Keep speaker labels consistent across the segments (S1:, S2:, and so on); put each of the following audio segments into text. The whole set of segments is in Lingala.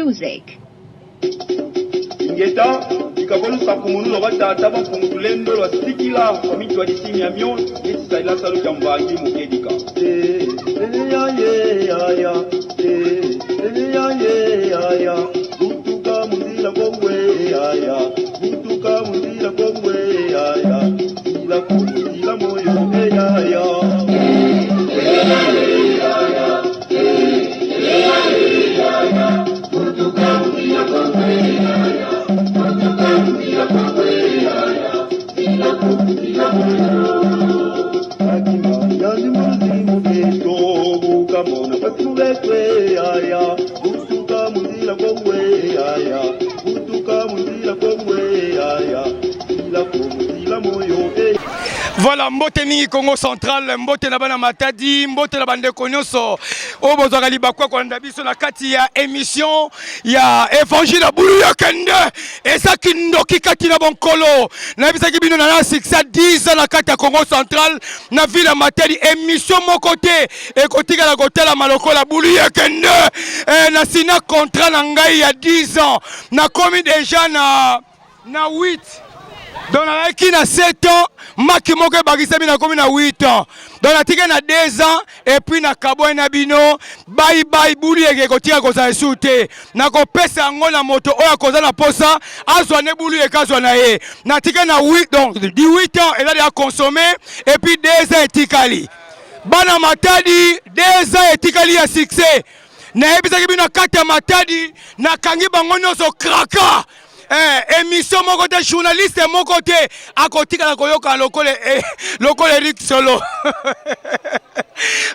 S1: music.
S2: Ingeta ikabolu sakumunu lo batata bamfungulendo lwa sikila omitwa disini ya myo esa ila salu jambangi mukedika ya mutuka mundila kongwe mutuka mundila kongwe ila kumundila moyo
S3: Voilà, mbote mingi Congo Central, mbote na bana Matadi, mbote na bande konyoso. O bozaka libakwa ko ndabiso na kati ya émission ya Évangile ya Bulu ya Kende. Esa kindoki kati na bonkolo. Na bisaki bino na 610 na kati ya Congo Central na ville ya Matadi émission mokote e kotika na kotela maloko la Bulu ya Kende. Na sina contrat na ngai ya 10 ans. Na komi déjà na 8. Donc on a 7 ans, Maki Moke Bagisami na komi na 8 ans. Donc on a tika na 2 ans et puis na Kabo na bino bye bye Bulu yeke kotika koza esute. Na ko pesa ngo na moto oya koza na posa azwa ne Bulu yeke azwa na ye. Na tika na 8 donc 18 ans et là a consommé et puis 2 ans etikali. Bana Matadi 2 ans etikali ya succès. Na ebisa ki bino kata Matadi na kangi bango nyonso kraka. Émission mon côté journaliste mon côté à côté la koyoka lokole Eric Solo.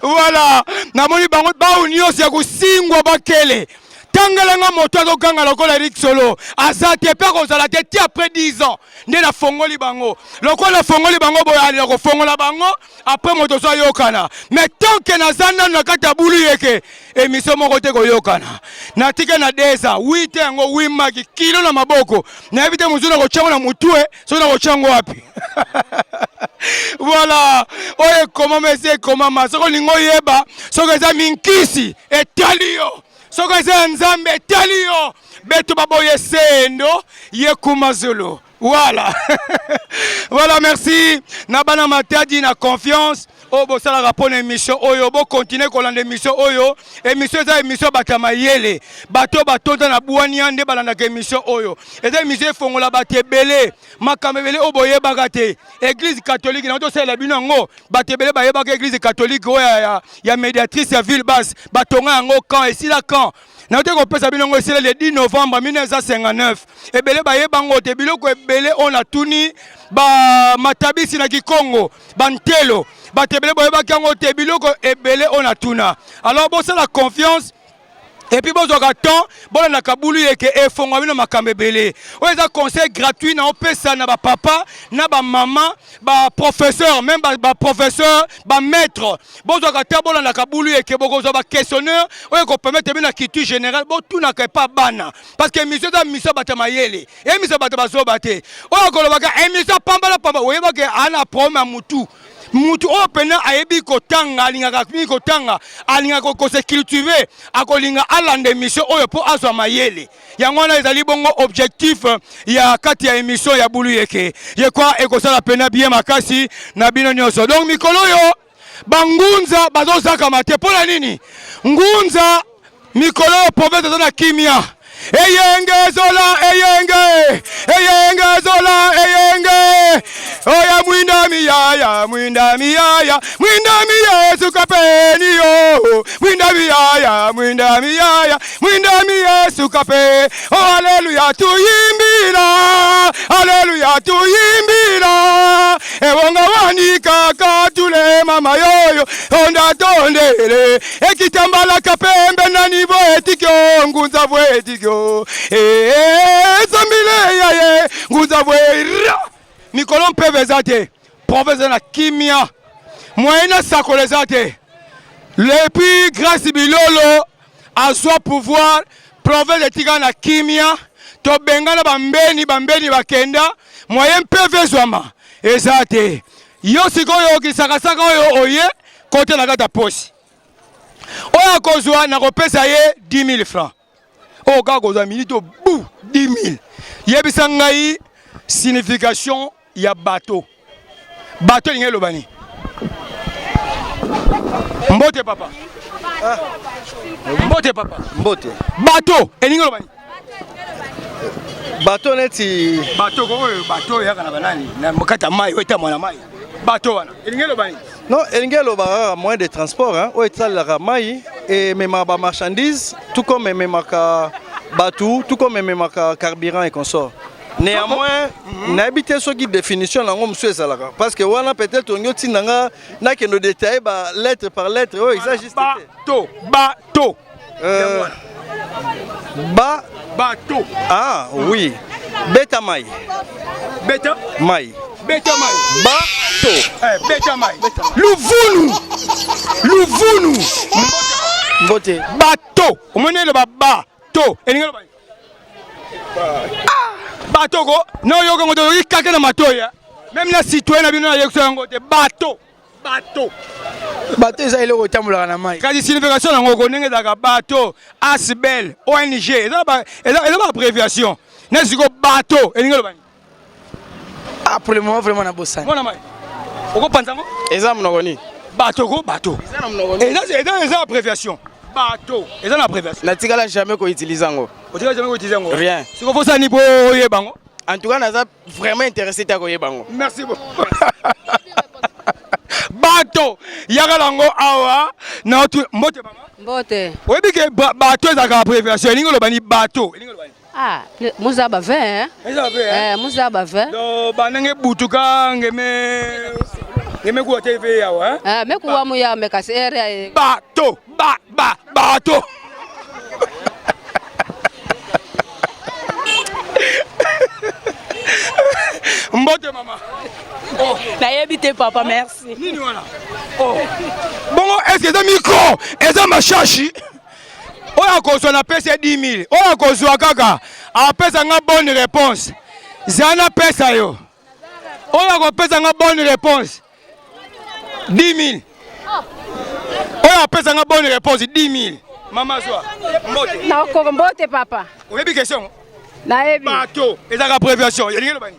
S3: Voilà na moni bango ba union ya kusingwa bakele tangala nga moto azokanga lokola Eric Solo azate pe kozala te ti après 10 ans nde na fongoli bango lokola fongoli bango boya na ko fongola bango après moto so yokana mais tant que nazana na kata Bulu yeke émission mon côté koyokana na tika na 2 ans 8 ans ngo wimaki kilo na maboko na evite muzuna ko chango na mutue so na ko chango wapi. Voilà oye comment monsieur comment masoko lingo yeba soko za minkisi etalio soko za nzambe etalio beto baboye sendo yekumazulu. Voilà. Voilà, merci. Nabana Matadi na confiance. Oh, bo sala rapone émission oyo bo continuer kolanda émission oyo émission za émission batama yele bato batonda na buani ande balanda ke émission oyo eza émission fongola batebele makamebele oboye bagate église catholique na to sala bino ngo batebele bayeba ke église catholique oya ya médiatrice ya ville basse batonga ngo quand et si la quand na te ko pesa bino ngo c'est le 10 novembre 1959 ebele bayeba ngo te biloko ebele on a tuni ba matabisi na Kikongo bantelo batebele boyeba kango te biloko ebele on a tuna. Alors bon c'est la confiance et puis bon temps bon na Kabulu yeke e fonga bino makambebele oza conseil gratuit na opesa na ba papa na ba maman ba professeur même ba professeur ba maître bon temps bon na Kabulu yeke boko zo ba questionneur oyo ko permettre bino culture générale bon tout na pas bana parce que mission da mission batama yele et mission batama zo baté oyo ko lobaka émission pambala pamba oyeba ke ana problème mutu mutu opena ayebi kotanga alinga mi kotanga alinga ko se cultiver akolinga alande émission oyo po azwa mayele yango na ezali bongo objectif ya kati ya émission ya Bulu yeke je crois ekosala pena bien makasi na bino nyonso donc mikolo yo bangunza bazozaka mate pona nini ngunza mikolo province na kimia eyenge zola eyenge zola eyenge oya mwinda miyaya mwinda miyaya sukapeni yo mwinda miyaya mwinda miyaya sukape oh haleluya tuyimbira ewonga wanika katule mama yoyo onda tondele ekitambala kapembe na nivo etikyo ngunza bwetikyo zambile yaye ngunza bwera mikolo mpeveza te province na kimia moyena sakoleza te lepi grâce bilolo azwa pouvoir province etika na kimia to bengana bambeni bakenda moyen mpevezwama eza te yo sikoyo okisakasaka oyo oye kote na kata posi oyo akozwa na kopesa ye 10 000 francs Oh kakoza minute bou 10 000. Yebisa ngai signification ya bateau. Bateau linge lobani. Mbote papa. Mbote papa.
S1: Mbote.
S3: Bateau elinge lobani.
S1: Bateau neti.
S3: Bateau ko bateau ya kana banani na mokata mai weta mwana mai. Bateau wana elinge lobani.
S1: Non, elinge loba moyen de transport hein, o etalaka mai et même ba marchandises, tout comme même bateau, tout comme même carburant et consort. Néanmoins, n'habite ce qui définition là ngom soué salaka parce que wana peut-être on yoti nanga na que nos détails ba lettre par lettre oh exagiste.
S3: Bateau. Bateau.
S1: Ah oui. Beta mai.
S3: Beta
S1: Mai.
S3: Beta mai.
S1: Bateau.
S3: Beta mai. Louvounou.
S1: Mbote.
S3: Bateau. Omone le bateau. Elinge lobani. Bateau ko no yoko ngoto ikaka na matoya. Même na citoyen na bino na yekso ngote bateau.
S4: Bateau eza eloko tambola na mai.
S3: Kasi signification na ngoko ndenge zaka bateau, Asbel, ONG, eza ba abréviation. Na siko bateau elinge lobani.
S4: Ah pour le moment vraiment na bosana.
S3: Bona mai. Oko panzango?
S4: Eza mnogoni.
S3: Bateau ko bateau.
S4: Eza na mnogoni.
S3: Eza abréviation. Bateau. Eza na abréviation.
S4: Na tikala jamais ko utiliser ngo.
S3: O tika jamais ko utiliser ngo.
S4: Rien.
S3: Siko fosa ni po yebango.
S4: En tout cas naza vraiment intéressé ta ko yebango.
S3: Merci beaucoup. Bateau yakalango awa na otu mbote banga.
S5: Mbote.
S3: Oyebi ke bateau ezaka abréviation elingo lobani bateau elingo lobani.
S5: Ah, muza ba vin hein?
S3: Eza ba
S5: Muza ba vin.
S3: Do banenge butuka ngeme ku TV yawa hein?
S5: Me kuwa mu ya me kasere.
S3: Bateau, bateau. Mbote mama. Oh.
S5: Nayebi papa, merci.
S3: Nini wana? Oh. Bongo est-ce que ça micro? Est-ce que ma chachi? Oya kozwa na pesa 10 000. Oya kozwa kaka. A pesa nga bonne réponse. Zana pesa yo. Oya ko pesa nga bonne réponse. 10 000. Oya pesa nga bonne réponse 10 000. Mama zwa. Mbote.
S5: Na ko mbote papa.
S3: Oyebi question?
S5: Nayebi.
S3: Bateau. Ezaka prévision. Yelingi lobani.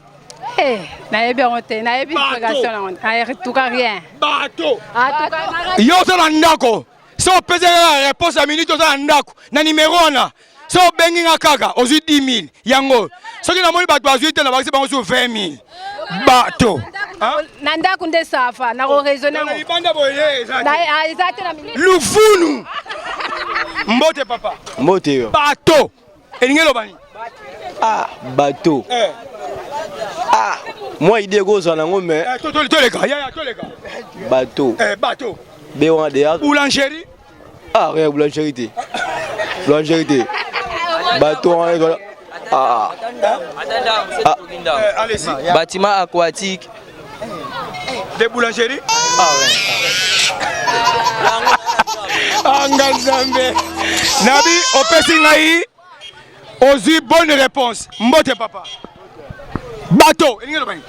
S5: Nayebi onte, nayebi prévision na onte. Ay tout ka rien.
S3: Bateau.
S5: Ah tout ka.
S3: Yo so na ndako. So pesa la réponse à minute za ndako. Na numéro wana. So bengi nga kaka ozwi 10 000 yango. Soki na moni bato azwi te na bakisi bango so 20 000. Bateau.
S5: Na ndako nde safa na ko raisonner.
S3: Na libanda boye ezati.
S5: Na ezati na minute.
S3: Lufunu. Mbote papa.
S1: Mbote yo.
S3: Bateau. Elinge lobani.
S1: Ah, bateau. Ah, moi idée gozo na ngome.
S3: Toleka, ya toleka.
S1: Bateau.
S3: Bateau.
S1: Béwan de
S3: Boulangerie.
S1: Ah, rien boulangerie. Boulangerie. Bateau en ah.
S3: Allez-y.
S4: Bâtiment aquatique.
S3: Des boulangeries.
S1: Ah ouais.
S3: Angazambe. Nabi opesi ngai. Ozwi bonne réponse. Mbote papa. Bateau. Elinge lobani.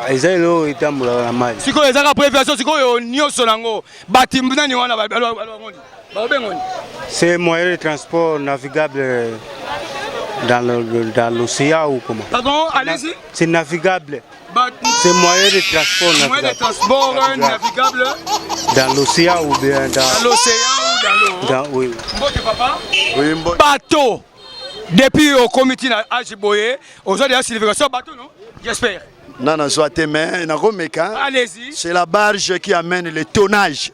S1: Eza elo itambola na mai.
S3: Siko ezaka prévision siko yo nyoso nango. Batimbu nani wana balobengoni.
S6: C'est un moyen de transport navigable dans l'océan ou comment?
S3: Pardon, allez-y.
S6: C'est navigable. C'est moyen de transport navigable.
S3: Moyen de transport navigable.
S6: Dans l'océan ou bien
S3: dans l'océan ou dans l'eau.
S6: Oui.
S3: Mbote papa.
S6: Oui, mbote.
S3: Bateau. Depuis au comité à Ajiboye, aujourd'hui la signification bateau non? J'espère.
S7: Non, soit mais
S3: allez-y.
S7: C'est la barge qui amène le tonnage.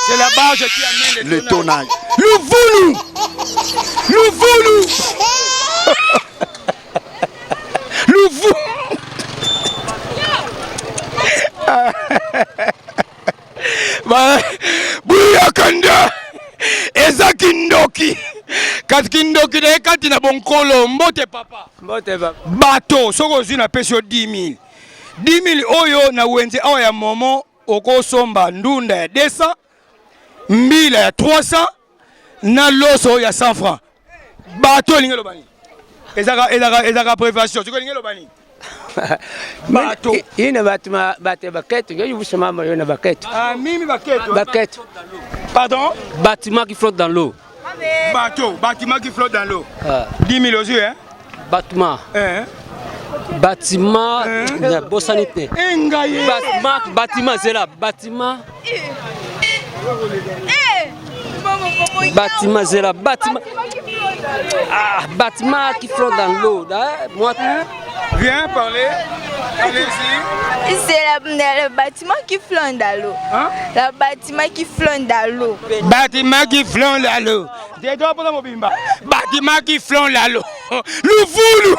S3: C'est la barge qui amène
S7: le tonnage.
S3: Louvounou. Louvou. Buyakanda. Eza kindoki. Kati kindoki de kati na bonkolo. Mbote papa.
S4: Mbote papa.
S3: Bateau. Soko zi na pesio 10 000. 10 000 oyo na wenze awa ya momo. Oko somba ndunda ya 200. Mbila ya 300. Na loso ya 100 francs. Bateau lingelo bani. Ezaka prévention. Tu connais le bani? Bateau.
S4: Il ne bâtiment baquette. Il y a eu
S3: Ah, mimi baquette.
S4: Baquette.
S3: Pardon?
S4: Bâtiment qui flotte dans l'eau.
S3: Bateau, bâtiment qui flotte dans l'eau. 10 000 aux yeux, hein?
S8: Bâtiment. Bâtiment, Bossanité. Bâtiment, c'est là. Bâtiment. Bâtiment, c'est là. Bâtiment. Ah, bâtiment qui flotte dans l'eau. Moi,
S3: viens parler. Allez-y.
S9: C'est le bâtiment qui flotte dans l'eau.
S3: Hein?
S9: Le bâtiment qui flotte dans l'eau.
S3: Bâtiment qui flotte dans l'eau. Bâtiment qui flotte dans l'eau. Louvoulou.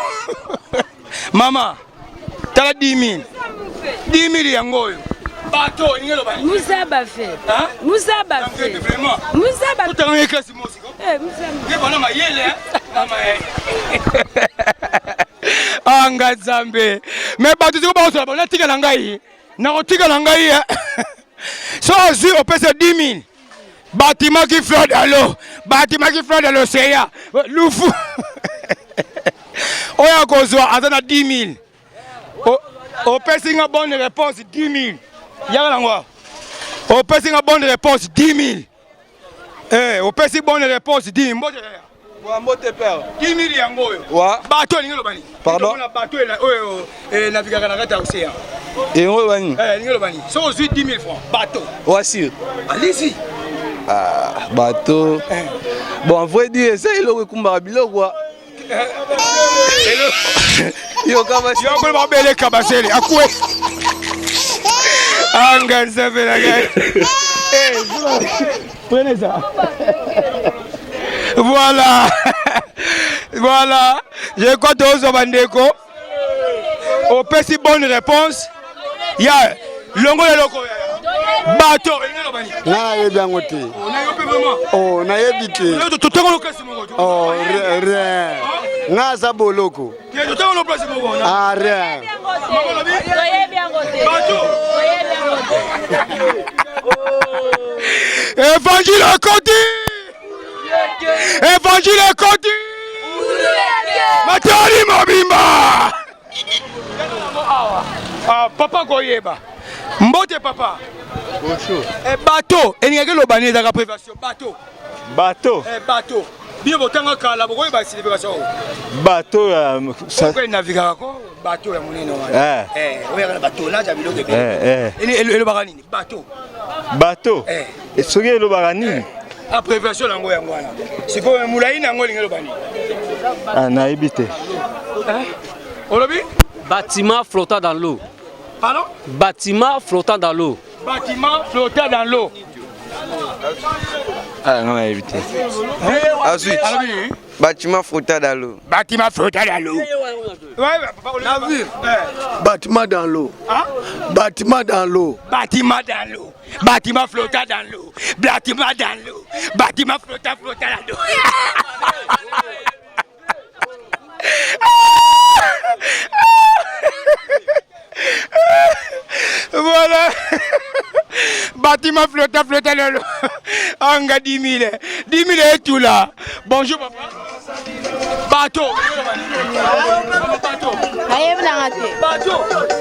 S3: Maman, tu as 10 000. 10 000 yangoyo. Bateau, il y a le bateau.
S5: Moussa Bafé.
S3: Hein?
S5: Moussa Bafé.
S3: Vraiment.
S5: Moussa Bafé.
S3: Tout est en classe, moi aussi. Anga Zambe. Mais bateau, tu vas pas on a tigé l'angaï. Non, tigé l'angaï. So, on peut se 10 000. Bâtiment qui flotte dans l'eau. Bâtiment qui flotte dans l'océan. Loufou. On a besoin de 10 000. On peut une bonne réponse 10 000. On peut une bonne réponse 10 000. On peut une bonne réponse 10 000. 10 000 yangoyo. Bateau ngelo bani.
S1: Pardon?
S3: Bateau et navigation dans l'océan.
S1: Et on va
S3: ngelo bani. So 10 000 francs. Bateau.
S1: Voici.
S3: Allez-y.
S1: Ah, bateau. Bon, en vrai dire ça, il aurait combat bilo quoi. Yo kabasi.
S3: Yo ko babele kabaseli. Akwe. Anga Zambe la gueule. Prenez ça. Voilà. Voilà. Je crois que vous avez au petit bonne réponse. Il y a longo le loco. Bateau.
S6: Là, il y a bien côté. Oh, na yebite. Oh, rien. Nga za boloko. Ah, rien.
S3: Évangile Koti. Évangile Koti. Matali Mobimba. Ah, papa Goyeba. Mbote papa.
S6: Bonjour.
S3: Bateau. Et n'y a que le bannier de la prévention. Bateau.
S6: Bateau.
S3: Bateau. Bien botanga kala bokoy ba célébration.
S6: Bateau
S3: ça ko navigaka ko bateau ya munene wana. Oya na bateau na jamilo ke. Le bagani bateau.
S6: Bateau. Et soki le bagani.
S3: A prévention lango yango wana. Siko mulayi nango lingelo bani.
S6: Ah na ebite.
S3: Olobi?
S8: bâtiment flottant dans l'eau.
S3: Pardon?
S8: Bâtiment flottant dans l'eau.
S3: Bâtiment flottant dans l'eau.
S1: Ah, non, on a évité. Ensuite, bâtiment flottant dans l'eau.
S3: Bâtiment flottant dans l'eau.
S6: Bâtiment dans l'eau. Bâtiment dans l'eau.
S3: Bâtiment dans l'eau. Bâtiment flottant dans l'eau. Bâtiment dans l'eau. Bâtiment flottant dans l'eau. Voilà. Bâtiment flottant dans l'eau. Anga 10 000. 10 000 est tout là. Bonjour papa. Bateau.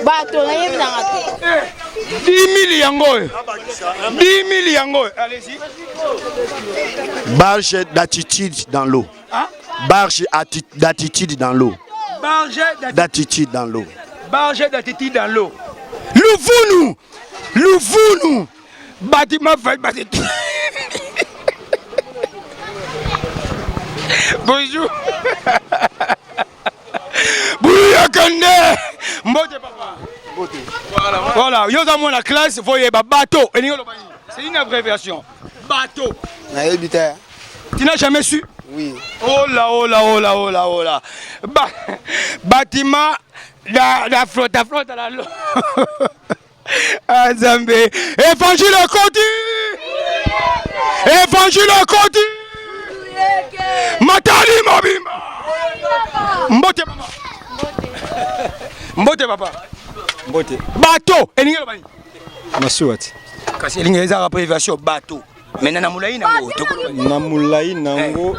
S9: Bateau.
S3: 10 000 yango. 10 000 yango. Allez-y.
S7: Barge d'attitude dans l'eau. Barge d'attitude dans l'eau.
S3: Barge
S7: d'attitude dans l'eau.
S3: Barge d'attitude dans l'eau. Louvounou. Louvounou. Bâtiment fait bâtiment. Bonjour. Bouya Kande. Mbote papa. Voilà. Yo dans la classe, voyez bateau. C'est une abréviation. Bateau. Tu n'as jamais su?
S6: Oui.
S3: Oh là, oh là, oh là, oh là, oh là. Bâtiment, la flotte à la l'eau. Ah, Zambé. Évangile Koti. Évangile Koti. Matali Mobimba. Mbote papa. Mbote papa.
S6: Mbote.
S3: Bateau. Et n'ingé bani.
S6: Masuati.
S3: Kasi l'ingé za prévention bateau. Maintenant na moulayi nango.
S6: Na moulayi nango.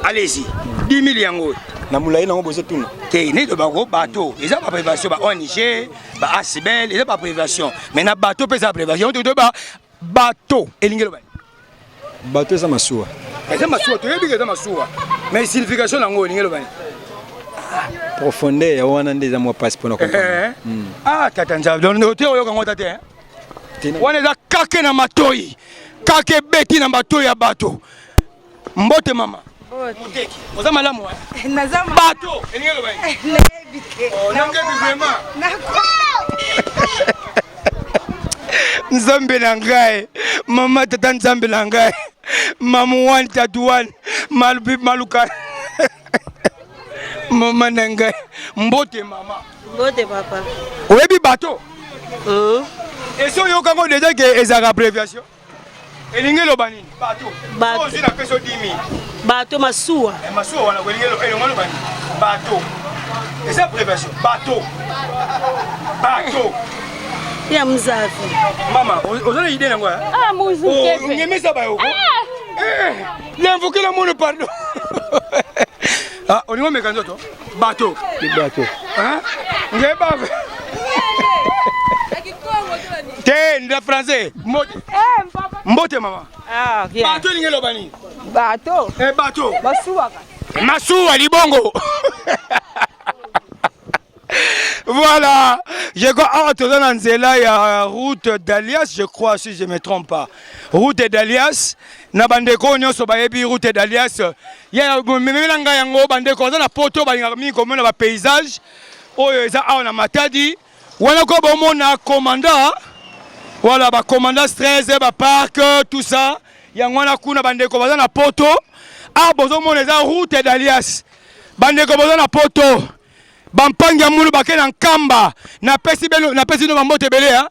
S3: Allez-y. 10 000 yango.
S6: Na moulayi nango bozo tuna.
S3: Te ne de bago bateau. Ils ont pas prévention ba ONG, ba ACBL, ils ont pas prévention. Maintenant bateau peut ça prévention. Tout ba bateau. Et l'ingé bani.
S6: Bateau za masuwa.
S3: eza masuwa toyebi ke eza masuwa mais signification nango olingi eloba nini
S1: profondeur ya wana nde eza mwa pasi mpona comprendre.
S3: Ah tata nzambe te oyoka ngo tate wana eza kake na matoi kake beti na matoi ya bato mbote mama moteki oza malamu bato elingi eloba nini nangebi vraiment nzambe na ngai mama tata nzambe na ngai mamu wani tatu wani maluka mama na ngai mbote mama
S10: mbote papa
S3: oyebi bato esi oyokango deja ke ezalaka abréviation elingi eloba nini bato ozi na peso 10 000
S10: bato masuwa
S3: masuwa wana elingi eloba nini bato eza abréviation bato
S10: ya mzafi
S3: mama ozana idée nango ngemesa bayoko lemvukila munu pardon olingo meka nzoto bato ngebave te nda français mbote mama bato elingi eloba nini bato masuwa libongo. Voilà, je crois que il y a route d'Alias, je crois, si je ne me trompe pas. Route d'Alias, na bandeko nyonso bayebi route d'Alias. Il y a memanga yango bandeko na poto ba ngami comme na paysage. Oyo eza awa na Matadi. Wana ko bomona commandant. Voilà ba commandant stress ba parc tout ça. Yango na kuna bandeko baza na poto. Ah bozo mona eza route d'Alias. Bandeko baza na poto. Bampangi amulu bake na nkamba na pesi no bambote bele ha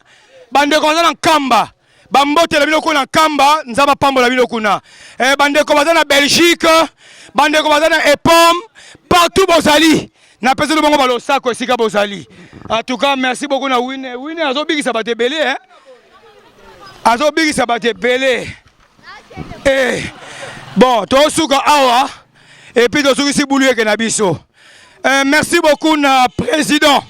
S3: bandeko baza na nkamba bambote la biloko na nkamba nzaba pambola biloko na bandeko baza na Belgique bandeko baza na EPOM partout bozali na pesi no bango balosako esika bozali. En tout cas merci beaucoup na Wine azobikisa bate bele azobikisa bate bele bon to suka awa et puis to suki si bulu eke na biso. Merci beaucoup na président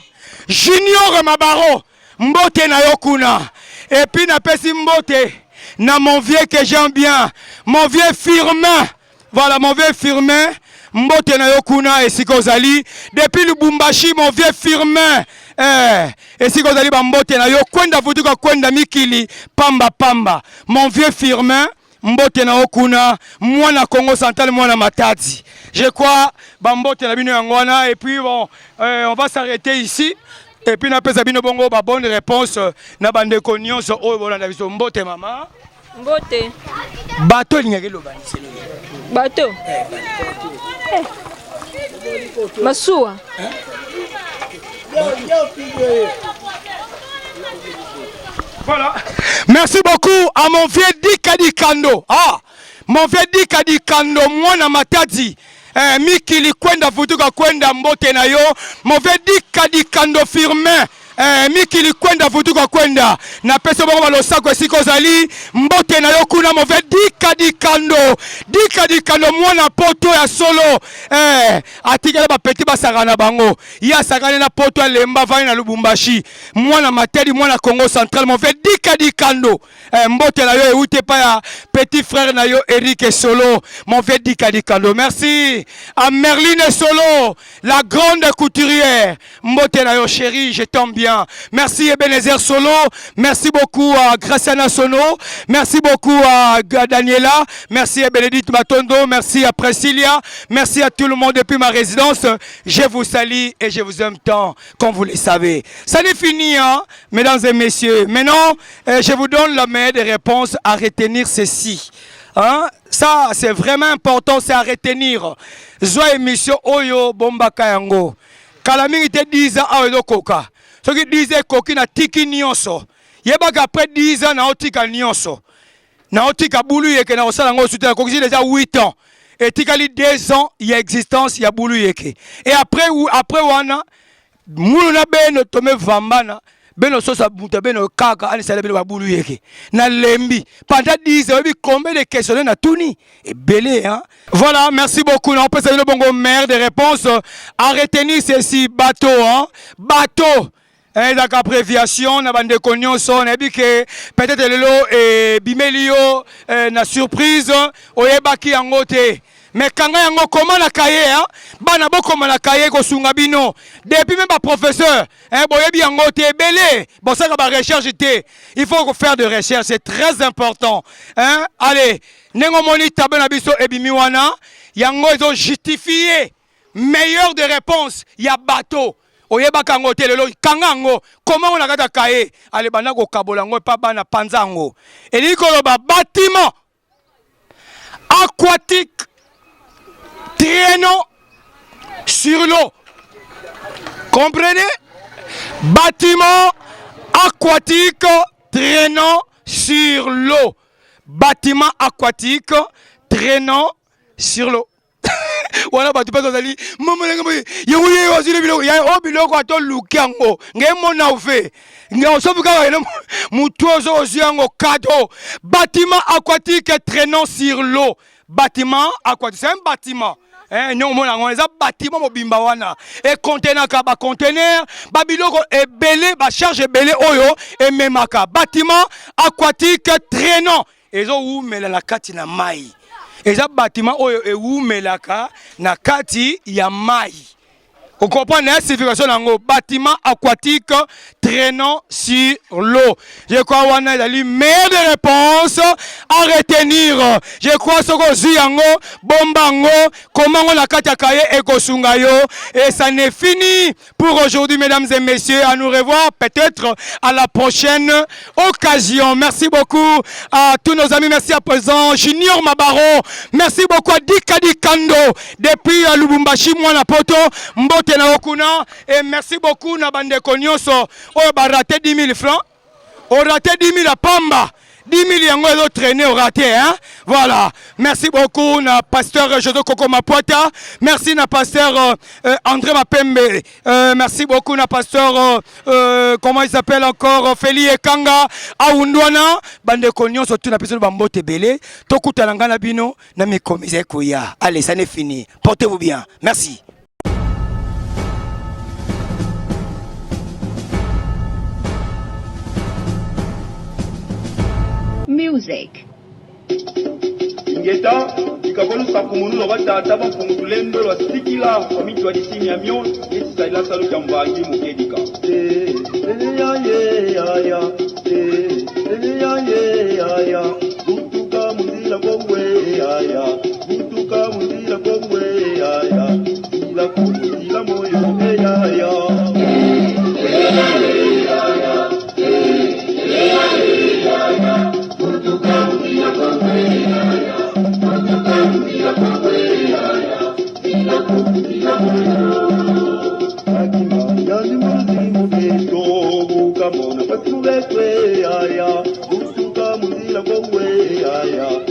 S3: Junior Mabaro mbote na yokuna et puis na pesi mbote na mon vieux que j'aime bien mon vieux Firmin voilà mon vieux Firmin mbote na yokuna et sikozali depuis Lubumbashi mon vieux Firmin et sikozali ba mbote na yo kwenda vutuka kwenda mikili pamba mon vieux Firmin mbote na okuna mwana Congo Central mwana Matadi. Je crois bambote na bino yangwana et puis bon on va s'arrêter ici et puis na pesa bino bongo ba bonne réponse na bandeko nyonso oyo bolanda biso mbote mama
S10: mbote
S3: bato lingaki loba
S10: bato masuwa
S3: Voilà. Merci beaucoup à mon vieux Dikadi Kando. Ah, mon vieux Dikadi Kando, mwana Matadi. Mikili kwenda vutuka kwenda mbote na yo. Mon vieux Dikadi Kando Firmin. Mikili kwenda vutuka kwenda. Na pesa bongo balosako esiko zali. Mbote na yo kuna mon vieux Dikadi Kando. Dikadi Kando mwana poto ya solo. Atikala ba petit basagana bango. Ya sagana na poto lemba vani na Lubumbashi. Mwana Matadi mwana Congo Central mon vieux Dikadi Kando. Mbote na yo eute pa ya petit frère na yo Eric Solo. Mon vieux Dikadi Kando. Merci à Merline Solo, la grande couturière. Mbote na yo chérie, je t'aime bien. Merci Ebenezer Solo. Merci beaucoup à Graciana Sono. Merci beaucoup à Daniela. Merci à Bénédicte Matondo. Merci à Priscilla. Merci à tout le monde depuis ma résidence. Je vous salue et je vous aime tant, comme vous le savez. Ça n'est fini, hein, mesdames et messieurs. Maintenant, je vous donne la meilleure des réponses à retenir ceci. Hein? Ça, c'est vraiment important, c'est à retenir. Zoa émission Oyo Bomba Kayango. Kalaming était 10 ans à Oyokoka. Ce qui disait Koki na tiki nyonso. Yebaka après 10 ans na otika nyonso. Na otika boulou yeke na osala ngo soutien Koki déjà 8 ans. Et tikali 2 ans il y a existence il y a boulou yeke. Et après wana mulu na beno tome vambana. Beno sosa buta beno kaka ani sala beno babulu yeke na lembi pendant 10 ans combien de questions na tuni et belé hein. Voilà, merci beaucoup. On peut saluer le bongo maire des réponses à retenir ceci bateau hein. Bateau ezaka abréviation na bandeko nyonso nayebi ke peut-être lelo bimeli yo na surprise oyebaki yango te mais kanga yango koma na kaye bana bokoma na kaye kosunga bino depuis même professeur boyebi yango te ebele bosaka ba recherche te il faut faire de recherche, c'est très important allez nengo moni tableau na biso ebimi wana yango ezo justifier meilleur de réponse ya bateau oyebaka ngo te lelo kanga ngo comment on a kata kaye ale bana ko kabola ngo pa bana panza ngo eli koloba bâtiment aquatique traînant sur l'eau. Comprenez? Bâtiment aquatique traînant sur l'eau. Bâtiment aquatique traînant sur l'eau. Voilà, tu peux dire, maman, il y a aussi le biloko, il y a un biloko à ton lukango, il y a mon aufé, il y a aussi un cadeau. Bâtiment aquatique traînant sur l'eau. Bâtiment aquatique, c'est un bâtiment. Non, on les a bâtiment mobimba wana. Et conteneur ba conteneur, ba biloko e belé, ba charge belé oyo et memaka. Bâtiment aquatique traînant. Et zo ou mela la kati na mai. Et ça bâtiment oyo e ou melaka na kati ya mai. Vous comprenez la signification d'un bâtiment aquatique traînant sur l'eau. Je crois qu'on a les meilleures de réponses à retenir. Je crois que c'est yango, bombango, comment on a katakaye et kosungayo. Et ça n'est fini pour aujourd'hui, mesdames et messieurs. À nous revoir peut-être à la prochaine occasion. Merci beaucoup à tous nos amis. Merci à présent Junior Mabaro. Merci beaucoup à Dikadi Kando depuis Lubumbashi, Mwana Poto, Mbote. Et merci beaucoup na bande konyoso o ba raté 10 000 francs o raté 10 000 à Pamba 10 000 yango ezo traîner au raté voilà merci beaucoup na pasteur Jodo Koko Mapuata merci na pasteur André Mapembe merci beaucoup na pasteur comment il s'appelle encore Feli Ekanga Aundwana bande konyoso tout na piso bambote belé tokutana ngana bino na mikomize koya allez ça n'est fini portez-vous bien merci.
S11: Music.
S2: Ingeta ikakoluka kumunula batata bamfungulendo lwa sikila omitu wa disini ya myon eti saila salo jambangi mukedika butuka muzila kongwe butuka muzila kongwe ila kuzila moyo Kamona pati mubekwe aya, usuka muzila kongwe aya.